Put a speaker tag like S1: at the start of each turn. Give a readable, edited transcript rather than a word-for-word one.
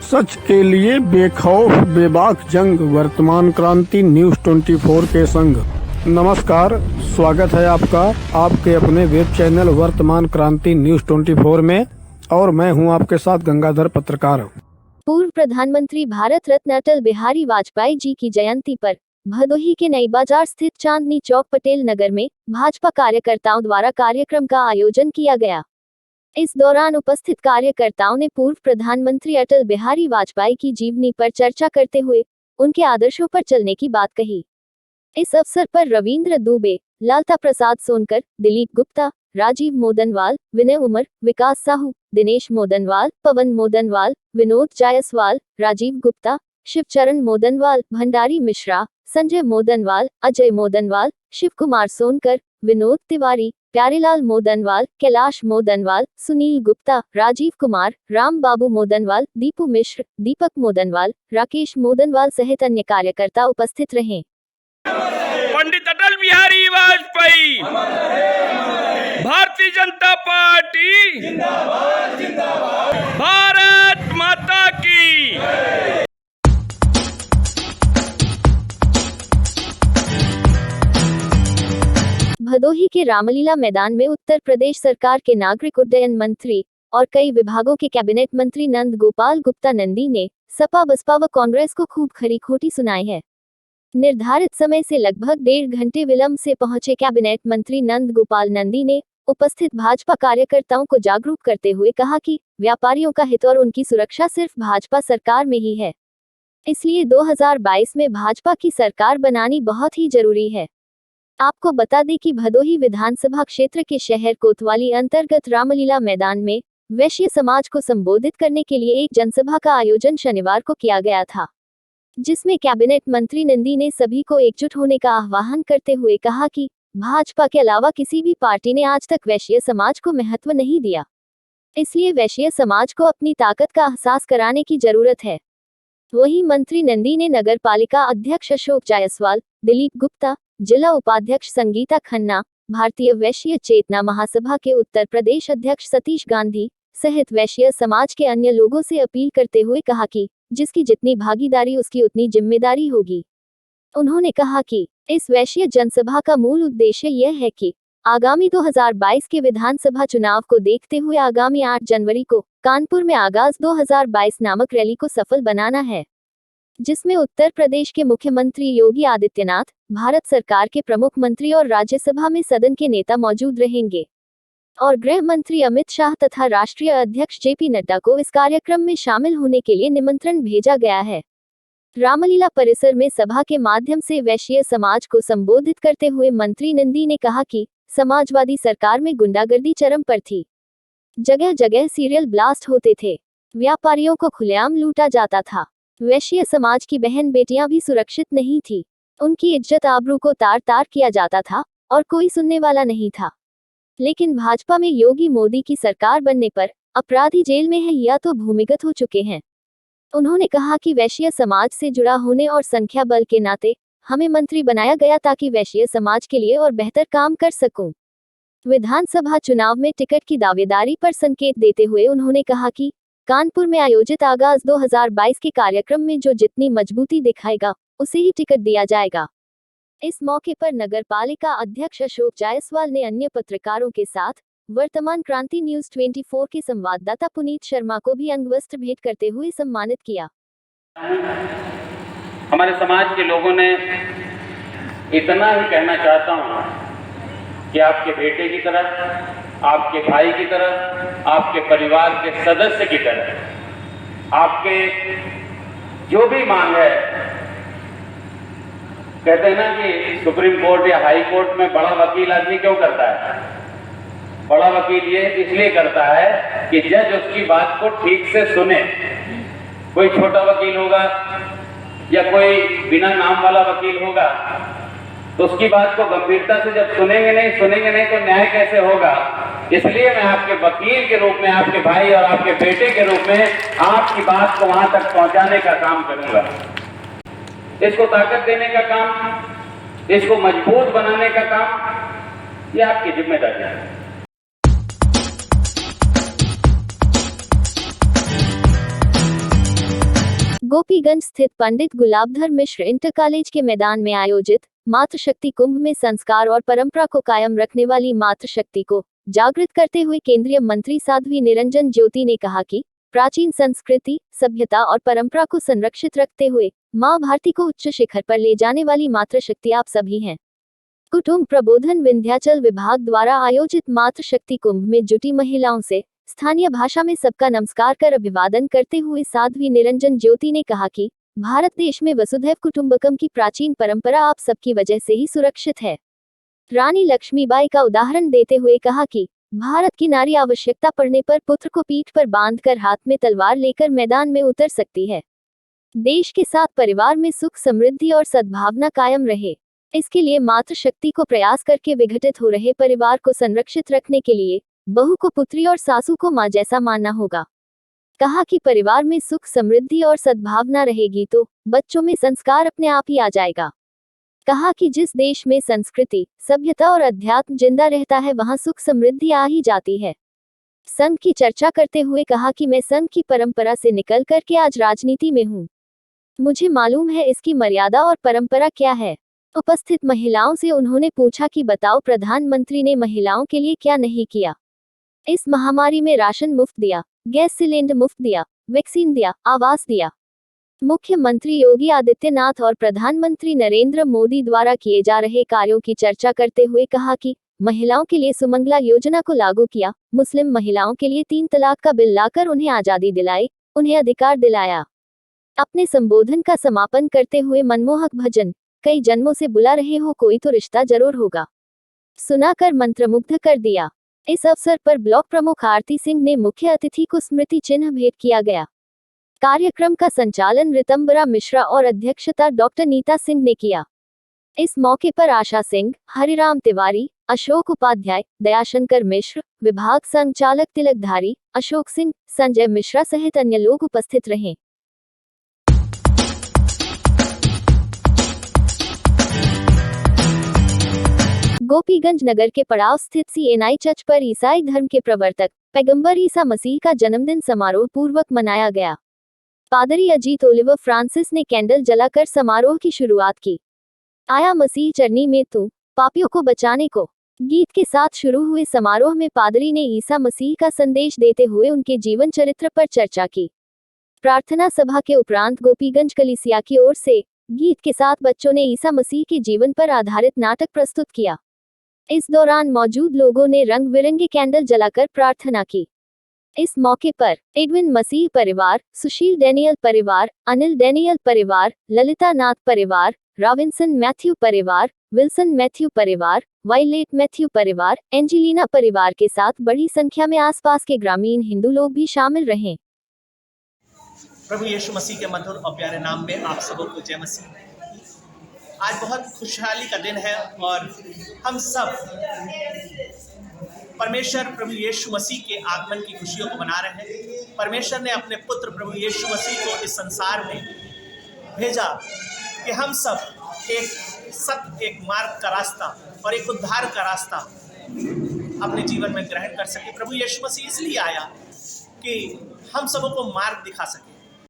S1: सच के लिए बेखौफ बेबाक जंग, वर्तमान क्रांति न्यूज 24 के संग। नमस्कार, स्वागत है आपका आपके अपने वेब चैनल वर्तमान क्रांति न्यूज 24 में, और मैं हूं आपके साथ गंगाधर पत्रकार।
S2: पूर्व प्रधानमंत्री भारत रत्न अटल बिहारी वाजपेयी जी की जयंती पर भदोही के नई बाजार स्थित चांदनी चौक पटेल नगर में भाजपा कार्यकर्ताओं द्वारा कार्यक्रम का आयोजन किया गया। इस दौरान उपस्थित कार्यकर्ताओं ने पूर्व प्रधानमंत्री अटल बिहारी वाजपेयी की जीवनी पर चर्चा करते हुए उनके आदर्शों पर चलने की बात कही। इस अवसर पर रविंद्र दुबे, लालता प्रसाद सोनकर, दिलीप गुप्ता, राजीव मोदनवाल, विनय उमर, विकास साहू, दिनेश मोदनवाल, पवन मोदनवाल, विनोद जायसवाल, राजीव गुप्ता, शिवचरण मोदनवाल, भंडारी मिश्रा, संजय मोदनवाल, अजय मोदनवाल, शिव कुमार सोनकर, विनोद तिवारी, प्यारेलाल मोदनवाल, कैलाश मोदनवाल, सुनील गुप्ता, राजीव कुमार, राम बाबू मोदनवाल, दीपू मिश्र, दीपक मोदनवाल, राकेश मोदनवाल सहित अन्य कार्यकर्ता उपस्थित रहे।
S3: पंडित अटल बिहारी वाजपेयी, भारतीय जनता पार्टी जिंदाबाद, जिंदाबाद, भारत माता की।
S2: भदोही के रामलीला मैदान में उत्तर प्रदेश सरकार के नागरिक उड्डयन मंत्री और कई विभागों के कैबिनेट मंत्री नंद गोपाल गुप्ता नंदी ने सपा बसपा व कांग्रेस को खूब खरी खोटी सुनाई है। निर्धारित समय से लगभग 1.5 घंटे विलंब से पहुंचे कैबिनेट मंत्री नंद गोपाल नंदी ने उपस्थित भाजपा कार्यकर्ताओं को जागरूक करते हुए कहा कि व्यापारियों का हित और उनकी सुरक्षा सिर्फ भाजपा सरकार में ही है, इसलिए 2022 में भाजपा की सरकार बनानी बहुत ही जरूरी है। आपको बता दें कि भदोही विधानसभा क्षेत्र के शहर कोतवाली अंतर्गत रामलीला मैदान में वैश्य समाज को संबोधित करने के लिए एक जनसभा का आयोजन शनिवार को किया गया था, जिसमें कैबिनेट मंत्री नंदी ने सभी को एकजुट होने का आह्वान करते हुए कहा कि भाजपा के अलावा किसी भी पार्टी ने आज तक वैश्य समाज को महत्व नहीं दिया, इसलिए वैश्य समाज को अपनी ताकत का एहसास कराने की जरूरत है। वहीं मंत्री नंदी ने नगर पालिका अध्यक्ष अशोक जायसवाल, दिलीप गुप्ता, जिला उपाध्यक्ष संगीता खन्ना, भारतीय वैश्य चेतना महासभा के उत्तर प्रदेश अध्यक्ष सतीश गांधी सहित वैश्य समाज के अन्य लोगों से अपील करते हुए कहा कि जिसकी जितनी भागीदारी उसकी उतनी जिम्मेदारी होगी। उन्होंने कहा कि इस वैश्य जनसभा का मूल उद्देश्य यह है कि आगामी 2022 के विधानसभा चुनाव को देखते हुए आगामी 8 जनवरी को कानपुर में आगाज 2022 नामक रैली को सफल बनाना है, जिसमें उत्तर प्रदेश के मुख्यमंत्री योगी आदित्यनाथ, भारत सरकार के प्रमुख मंत्री और राज्यसभा में सदन के नेता मौजूद रहेंगे, और गृह मंत्री अमित शाह तथा राष्ट्रीय अध्यक्ष जेपी नड्डा को इस कार्यक्रम में शामिल होने के लिए निमंत्रण भेजा गया है। रामलीला परिसर में सभा के माध्यम से वैश्य समाज को संबोधित करते हुए मंत्री नंदी ने कहा कि समाजवादी सरकार में गुंडागर्दी चरम पर थी, जगह जगह सीरियल ब्लास्ट होते थे, व्यापारियों को खुलेआम लूटा जाता था, वैश्य समाज की बहन बेटियां भी सुरक्षित नहीं थी, उनकी इज्जत आबरू को तार तार किया जाता था और कोई सुनने वाला नहीं था। लेकिन भाजपा में योगी मोदी की सरकार बनने पर अपराधी जेल में है या तो भूमिगत हो चुके हैं। उन्होंने कहा कि वैश्य समाज से जुड़ा होने और संख्या बल के नाते हमें मंत्री बनाया गया ताकि वैश्य समाज के लिए और बेहतर काम कर सकूं। विधानसभा चुनाव में टिकट की दावेदारी पर संकेत देते हुए उन्होंने कहा कि कानपुर में आयोजित आगाज 2022 के कार्यक्रम में जो जितनी मजबूती दिखाएगा उसे ही टिकट दिया जाएगा। इस मौके पर नगर पालिका अध्यक्ष अशोक जायसवाल ने अन्य पत्रकारों के साथ वर्तमान क्रांति न्यूज 24 के संवाददाता पुनीत शर्मा को भी अंगवस्त्र भेंट करते हुए सम्मानित किया।
S4: हमारे समाज के लोगों ने इतना ही कहना चाहता हूँ कि आपके बेटे की तरह, आपके भाई की तरह, आपके परिवार के सदस्य की तरह आपके जो भी मांग है, कहते हैं ना कि सुप्रीम कोर्ट या हाई कोर्ट में बड़ा वकील आदमी क्यों करता है? बड़ा वकील ये इसलिए करता है कि जज उसकी बात को ठीक से सुने। कोई छोटा वकील होगा या कोई बिना नाम वाला वकील होगा तो उसकी बात को गंभीरता से जब सुनेंगे नहीं तो न्याय कैसे होगा? इसलिए मैं आपके वकील के रूप में, आपके भाई और आपके बेटे के रूप में आपकी बात को वहां तक पहुंचाने का काम करूंगा। इसको ताकत देने का काम, इसको मजबूत बनाने का काम, ये आपकी जिम्मेदारी है।
S2: गोपीगंज स्थित पंडित गुलाबधर मिश्र इंटर कॉलेज के मैदान में आयोजित मातृशक्ति कुंभ में संस्कार और परंपरा को कायम रखने वाली मातृशक्ति को जागृत करते हुए केंद्रीय मंत्री साध्वी निरंजन ज्योति ने कहा कि प्राचीन संस्कृति, सभ्यता और परंपरा को संरक्षित रखते हुए मां भारती को उच्च शिखर पर ले जाने वाली मातृशक्ति आप सभी हैं। कुटुंब प्रबोधन विंध्याचल विभाग द्वारा आयोजित मातृशक्ति कुंभ में जुटी महिलाओं से स्थानीय भाषा में सबका नमस्कार कर अभिवादन करते हुए साध्वी निरंजन ज्योति ने कहा कि भारत देश में वसुधैव कुटुंबकम की प्राचीन परंपरा आप सबकी वजह से ही सुरक्षित है। रानी लक्ष्मीबाई का उदाहरण देते हुए कहा कि भारत की नारी आवश्यकता पड़ने पर पुत्र को पीठ पर बांधकर हाथ में तलवार लेकर मैदान में उतर सकती है। देश के साथ परिवार में सुख, समृद्धि और सद्भावना कायम रहे, इसके लिए मातृशक्ति को प्रयास करके विघटित हो रहे परिवार को संरक्षित रखने के लिए बहू को पुत्री और सासू को मां जैसा मानना होगा। कहा कि परिवार में सुख, समृद्धि और सद्भावना रहेगी तो बच्चों में संस्कार अपने आप ही आ जाएगा। कहा कि जिस देश में संस्कृति, सभ्यता और अध्यात्म जिंदा रहता है वहां सुख समृद्धि आ ही जाती है। संघ की चर्चा करते हुए कहा कि मैं संघ की परंपरा से निकल करके आज राजनीति में हूँ। मुझे मालूम है इसकी मर्यादा और परंपरा क्या है। उपस्थित महिलाओं से उन्होंने पूछा कि बताओ प्रधानमंत्री ने महिलाओं के लिए क्या नहीं किया। इस महामारी में राशन मुफ्त दिया, गैस सिलेंडर मुफ्त दिया, वैक्सीन दिया, आवास दिया। मुख्यमंत्री योगी आदित्यनाथ और प्रधानमंत्री नरेंद्र मोदी द्वारा किए जा रहे कार्यों की चर्चा करते हुए कहा कि महिलाओं के लिए सुमंगला योजना को लागू किया, मुस्लिम महिलाओं के लिए 3 तलाक का बिल लाकर उन्हें आजादी दिलाई, उन्हें अधिकार दिलाया। अपने संबोधन का समापन करते हुए मनमोहक भजन कई जन्मों से बुला रहे हो कोई तो रिश्ता जरूर होगा सुनाकर मंत्रमुग्ध कर दिया। इस अवसर पर ब्लॉक प्रमुख आरती सिंह ने मुख्य अतिथि को स्मृति चिन्ह भेंट किया गया। कार्यक्रम का संचालन रितंबरा मिश्रा और अध्यक्षता डॉक्टर नीता सिंह ने किया। इस मौके पर आशा सिंह, हरिराम तिवारी, अशोक उपाध्याय, दयाशंकर मिश्र, विभाग संचालक तिलकधारी, अशोक सिंह, संजय मिश्रा सहित अन्य लोग उपस्थित रहे। गोपीगंज नगर के पड़ाव स्थित CNI चर्च पर ईसाई धर्म के प्रवर्तक पैगंबर ईसा मसीह का जन्मदिन समारोह पूर्वक मनाया गया। पादरी अजीत ओलिवर फ्रांसिस ने कैंडल जलाकर समारोह की शुरुआत की। आया मसीह चरनी में तू, पापियों को बचाने को गीत के साथ शुरू हुए समारोह में पादरी ने ईसा मसीह का संदेश देते हुए उनके जीवन चरित्र पर चर्चा की। प्रार्थना सभा के उपरांत गोपीगंज कलीसिया की ओर से गीत के साथ बच्चों ने ईसा मसीह के जीवन पर आधारित नाटक प्रस्तुत किया। इस दौरान मौजूद लोगों ने रंग बिरंगे कैंडल जलाकर प्रार्थना की। इस मौके पर एडविन मसीह परिवार, सुशील डैनियल परिवार, अनिल डैनियल परिवार, ललिता नाथ परिवार, रॉबिन्सन मैथ्यू परिवार, विल्सन मैथ्यू परिवार, वाइलेट मैथ्यू परिवार, एंजेलिना परिवार के साथ बड़ी संख्या में आसपास के ग्रामीण हिंदू लोग भी शामिल रहे।
S5: प्रभु यीशु मसीह के मधुर और प्यारे नाम में आप सबों को जय मसीह। आज बहुत खुशहाली का दिन है और हम सब परमेश्वर प्रभु यीशु मसीह के आगमन की खुशियों को मना रहे हैं। परमेश्वर ने अपने पुत्र प्रभु यीशु मसीह को इस संसार में भेजा कि हम सब एक सत्य, एक मार्ग का रास्ता और एक उद्धार का रास्ता अपने जीवन में ग्रहण कर सके। प्रभु यीशु मसीह इसलिए आया कि हम सबों को मार्ग दिखा सके।